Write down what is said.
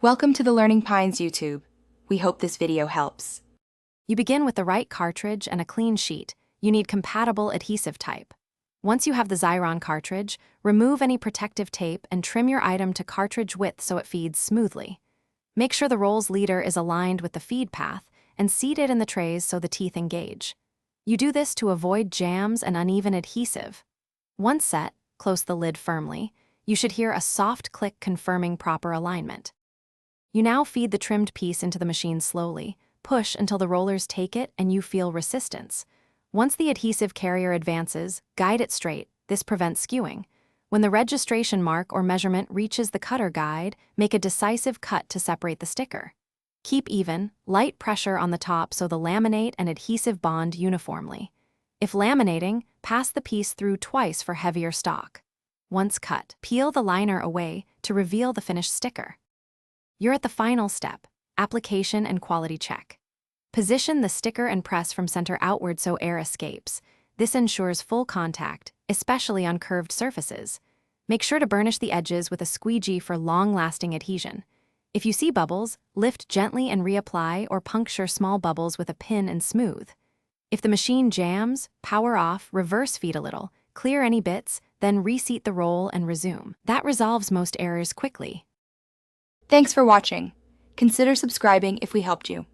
Welcome to the Learning Pines YouTube. We hope this video helps. You begin with the right cartridge and a clean sheet. You need compatible adhesive type. Once you have the Xyron cartridge, remove any protective tape and trim your item to cartridge width so it feeds smoothly. Make sure the roll's leader is aligned with the feed path and seat it in the trays so the teeth engage. You do this to avoid jams and uneven adhesive. Once set, close the lid firmly. You should hear a soft click confirming proper alignment. You now feed the trimmed piece into the machine slowly. Push until the rollers take it and you feel resistance. Once the adhesive carrier advances, guide it straight. This prevents skewing. When the registration mark or measurement reaches the cutter guide, make a decisive cut to separate the sticker. Keep even, light pressure on the top so the laminate and adhesive bond uniformly. If laminating, pass the piece through twice for heavier stock. Once cut, peel the liner away to reveal the finished sticker. You're at the final step, application and quality check. Position the sticker and press from center outward so air escapes. This ensures full contact, especially on curved surfaces. Make sure to burnish the edges with a squeegee for long-lasting adhesion. If you see bubbles, lift gently and reapply or puncture small bubbles with a pin and smooth. If the machine jams, power off, reverse feed a little, clear any bits, then reseat the roll and resume. That resolves most errors quickly. Thanks for watching. Consider subscribing if we helped you.